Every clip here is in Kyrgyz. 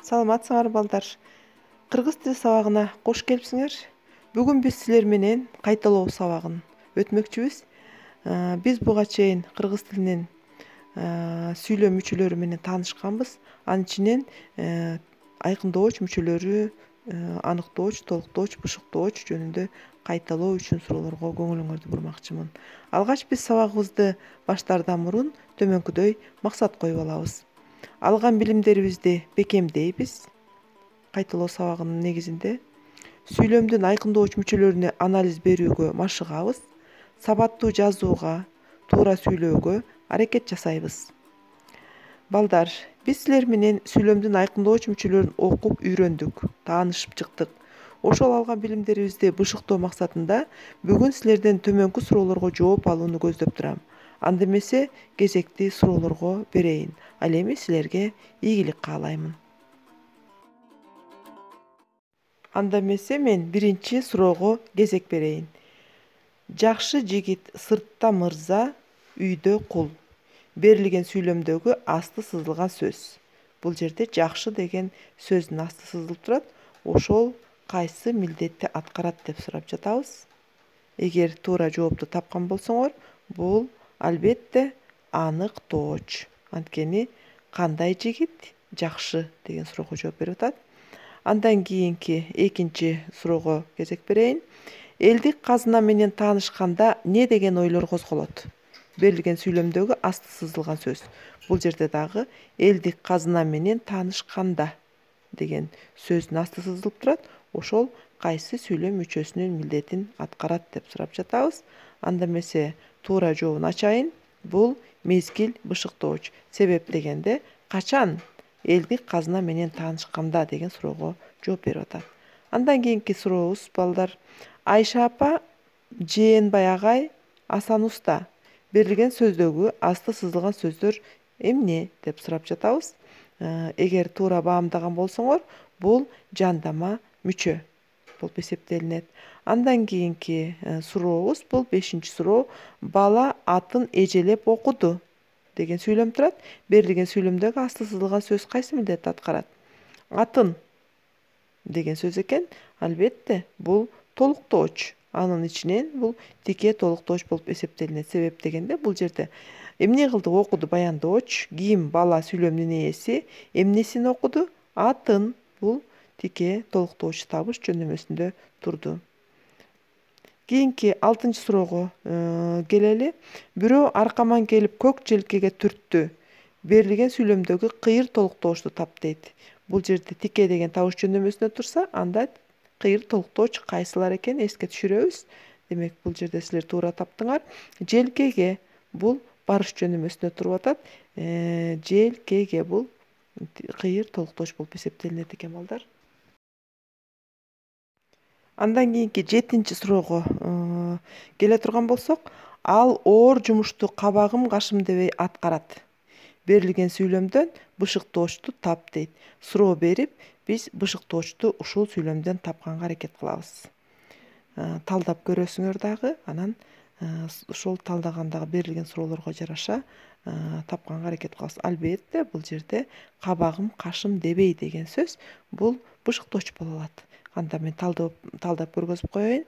Саламатсыңар балдар. Кыргыз тили сабагына кош келипсиңер. Бүгүн биз силер менен кайталоо сабагын өтмөкчүбүз. Биз буга чейин кыргыз тилинин сүйлөм мүчөлөрү менен таанышканбыз. Анын ичинен айкындооч мүчөлөрү, аныктооч, толуктооч, бышыктооч жөнүндө кайталоо үчүн суроолорго көңүлүңөрдү бурмакчымын. Алгач биз сабагыбызды баштаардан мурун төмөнкүдөй максат коюп алабыз. Алган билимдерибизди бекемдейбиз. Кайталоо сабагынын негизинде сүйлөмдүн айкындооч мүчөлөрүнө анализ берүүгө машыгабыз. Сабаттуу жазууга, туура сүйлөөгө аракет жасайбыз. Балдар, биз силер менен сүйлөмдүн айкындооч мүчөлөрүн окуп үйрөндүк, таанышып чыктык. Ошол алган билимдерибизди бышыктоо максатында бүгүн силерден төмөнкү суроолорго жооп алууну көздөп турам. Анда эмесе кезекти суроолорго берейин. Ал эми силерге ийгилик каалаймын. Анда эмесе мен биринчи суроого кезек берейин. Жакшы жигит сыртта мырза, үйдө кул. Берилген сүйлөмдөгү асты сызылган сөз. Бул жерде жакшы деген сөздүн асты сызылып турат. Ошол кайсы милдетти аткарат деп сурап жатабыз. Эгер туура жоопту тапкан болсоңор, бул албетте аныктооч. Анткени кандай жигит жакшы деген суроого жооп берип атат. Андан кийинки экинчи суроого кезек берейин. Элдик казына менен таанышканда не деген ойлор козголот? Берилген сүйлөмдөгү асты сызылган сөз. Бул жерде дагы элдик казына менен таанышканда деген сөздүн асты сызылып турат. Ошол кайсы сүйлөм мүчөсүнүн милдетин аткарат деп сурап жатабыз. Анда эмесе туура жообун ачайын. Бул мезгил бышыктооч. Себеп дегенде качан элдик казына менен таанышканда деген суроого жооп берип атат. Андан кийинки сурообуз балдар. Айша апа, Жээнбай агай, Асан уста. Берилген сөздөгү асты сызылган сөздөр эмне деп сурап жатабыз. Эгер туура баамдаган болсоңор, бул жандама мүчө болуп эсептелинет. Андан кийинки сурообуз бул 5-чи суроо. Бала атын эжелеп окуду деген сүйлөм турат. Берилген сүйлөмдөгү асты сызылган сөз кайсы милдетти аткарат? Атын деген сөз экен. Албетте бул толуктооч. Анын ичинен бул тике толуктооч болуп эсептелинет. Себеп дегенде бул жерде эмне кылды? Окуду баяндооч. Ким? Бала сүйлөмдүн ээси. Эмнесин окуду? Атын. Бул тике толуктооч табыш жөндөмөсүндө турду. Кийинки 6-чы суроого келели. Бирөө аркаман келип көк желкеге түрттү. Берилген сүйлөмдөгү кыйыр толуктоочту тап дейт. Бул жерде тике деген табыш жөндөмөсүндө турса, анда кыйыр толуктооч кайсылар экен эске түшүрөбүз. Демек, бул жерде силер туура таптыңар. Желкеге бул барыш жөндөмөсүндө туруп атат. Желкеге бул кыйыр толуктооч болуп эсептелинет экен балдар. Андан кийинки 7-чи суроого келе турган болсок, ал оор жумушту кабагым кашым дебей аткарат. Берилген сүйлөмдөн бышыктоочту тап дейт. Суроо берип, биз бышыктоочту ушул сүйлөмдөн тапканга аракет кылабыз. Талдап көрөсүңөр дагы, анан ошол талдагандагы берилген суроолорго жараша тапканга аракет кылабыз. Албетте бул жерде кабагым кашым дебей деген сөз бул бышыктооч боло алат. Анда мен талдап көргөзүп коеюн.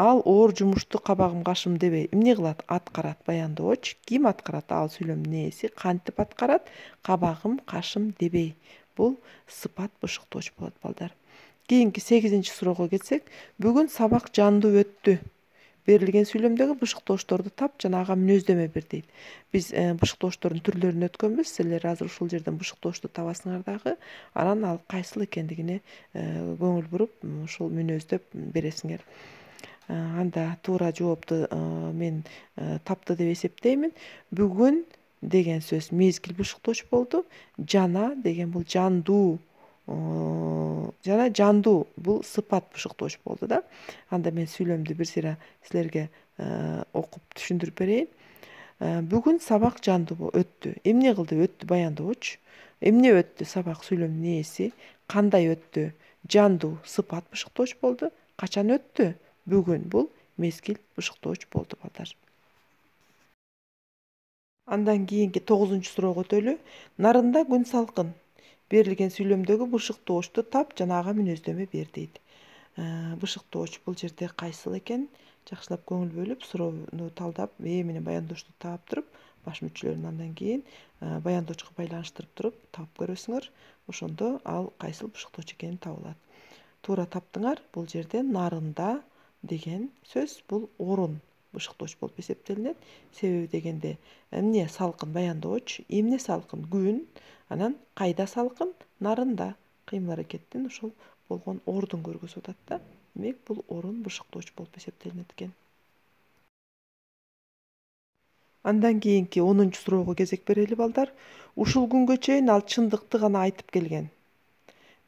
Ал оор жумушту кабагым кашым дебей эмне кылат? Аткарат, баяндооч. Ким аткарат? Ал сүйлөмдүн ээси. Кантип аткарат? Кабагым кашым дебей. Бул сыпат бышыктооч болот балдар. Кийинки 8-чи суроого келсек, бүгүн сабак жандуу өттү. Берилген сүйлөмдөгү бышыктоочторду тап жана ага мүнөздөмө бер дейт. Биз бышыктоочтордун түрлөрүн өткөнбүз. Силер азыр ушул жерден бышыктоочту табасыңар дагы. Анан ал кайсыл экендигине көңүл буруп, ушул мүнөздөп бересиңер. Анда туура жоопту мен тапты деп эсептеймин. Бүгүн деген сөз мезгил бышыктооч болду. Жана деген бул жандуу. Жана жандуу бул сыпат бышыктооч болду да. Анда мен сүйлөмдү бир сыйра силерге окуп түшүндүрүп берейин. Бүгүн сабак жандуу өттү. Эмне кылды? Өттү, баяндооч. Эмне өттү? Сабак сүйлөмдүн ээси. Кандай өттү? Жандуу сыпат бышыктооч болду. Качан өттү? Бүгүн бул мезгил бышыктооч болду балдар. Андан кийинки 9-чу суроого өтөлү. Нарында күн салкын. Берилген сүйлөмдөгү бышыктоочту тап жана ага мүнөздөмө бер дейт. Бышыктооч бул жерде кайсыл экен жакшылап көңүл бөлүп суроону талдап менен баяндоочту таап туруп баш мүчөлөрүн андан кийин баяндоочуга байланыштырып туруп таап көрөсүңөр. Ошондо ал кайсыл бышыктооч экени табылат. Туура таптыңар. Бул жерде нарында деген сөз бул орун бышыктооч болуп эсептелинет. Себеби дегенде эмне салкын баяндооч, эмне салкын күн, анан кайда салкын нарында кыймыл-аракеттин ошол болгон ордун көргөзүп атат да. Демек бул орун бышыктооч болуп эсептелинет экен. Андан кийинки 10-чу суроого кезек берели балдар. Ушул күнгө чейин ал чындыкты гана айтып келген.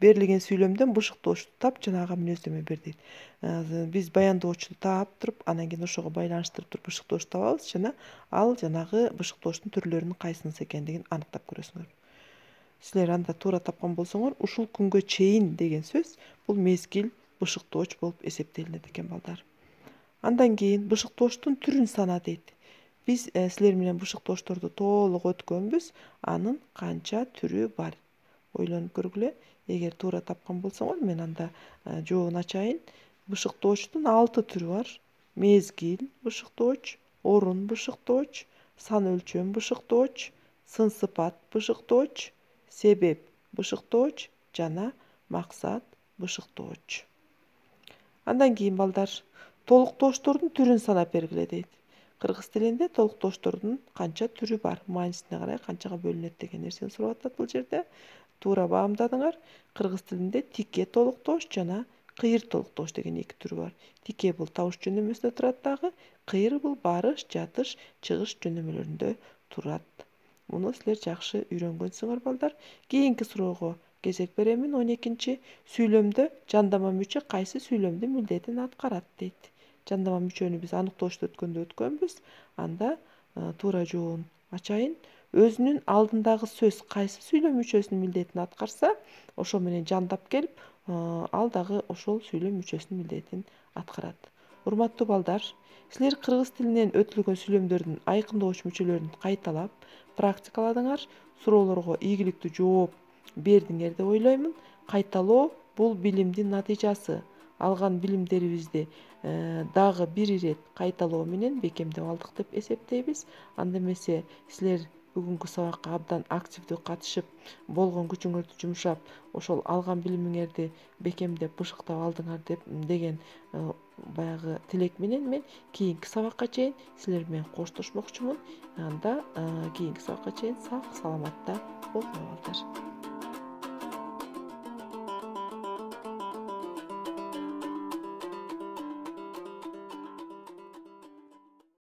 Берилген сүйлөмдөн бышыктоочту тап жана ага мүнөздөмө бер дейт. Биз баяндоочту таап туруп, анан кийин ошого байланыштырып туруп бышыктоочту табабыз жана ал жанагы бышыктоочтун түрлөрүнүн кайсынысы экендигин аныктап көрөсүңөр. Силер анда туура тапкан болсоңор, ушул күнгө чейин деген сөз бул мезгил бышыктооч болуп эсептелинет экен балдар. Андан кийин бышыктоочтун түрүн сана дейт. Биз силер менен бышыктоочторду толук өткөнбүз. Анын канча түрү бар? Ойлонуп көргүлө. Эгер туура тапкан болсоңор, мен анда жообун ачайын. Бышыктоочтун 6 түрү бар. Мезгил бышыктооч, орун бышыктооч, сан өлчөм бышыктооч, сын сыпат бышыктооч, себеп бышыктооч жана максат бышыктооч. Андан кийин балдар толуктоочтордун түрүн санап бергиле дейт. Кыргыз тилинде толуктоочтордун канча түрү бар, маанисине карай канчага бөлүнөт деген нерсени сурап атат бул жерде. Туура баамдадыңар. Кыргыз тилинде тике толуктооч жана кыйыр толуктооч деген 2 түрү бар. Тике бул табыш жөнөмөсүндө турат дагы, кыйыр бул барыш, жатыш, чыгыш жөнөмөлөрүндө турат. Муну силер жакшы үйрөнгөнсүңөр балдар. Кийинки суроого кезек беремин. 12-чи сүйлөмдө жандама мүчө кайсы сүйлөмдүн милдетин аткарат дейт. Жандама мүчөнү биз аныктоочту өткөнбүз. Анда туура жообун ачайын. Өзүнүн алдындагы сөз кайсы сүйлөм мүчөсүнүн милдетин аткарса, ошо менен жандап келип, ал дагы ошол сүйлөм мүчөсүнүн милдетин аткарат. Урматтуу балдар, силер кыргыз тилинен өтүлгөн сүйлөмдөрдүн айкындооч мүчөлөрүн кайталап, практикаладыңар. Суроолорго ийгиликтүү жооп бердиңер деп ойлоймун. Кайталоо бул билимдин натыйжасы. Алган билимдерибизди дагы бир ирет кайталоо менен бекемдеп алдык деп эсептейбиз. Анда эмесе силер бүгүнкү сабакка абдан активдүү катышып, болгон күчүңөрдү жумшап, ошол алган билимиңерди бекемдеп, бышыктап алдыңар деген баягы тилек менен мен кийинки сабакка чейин силер менен коштошмокчумун. Анда кийинки сабакка чейин сак саламатта болуңар балдар.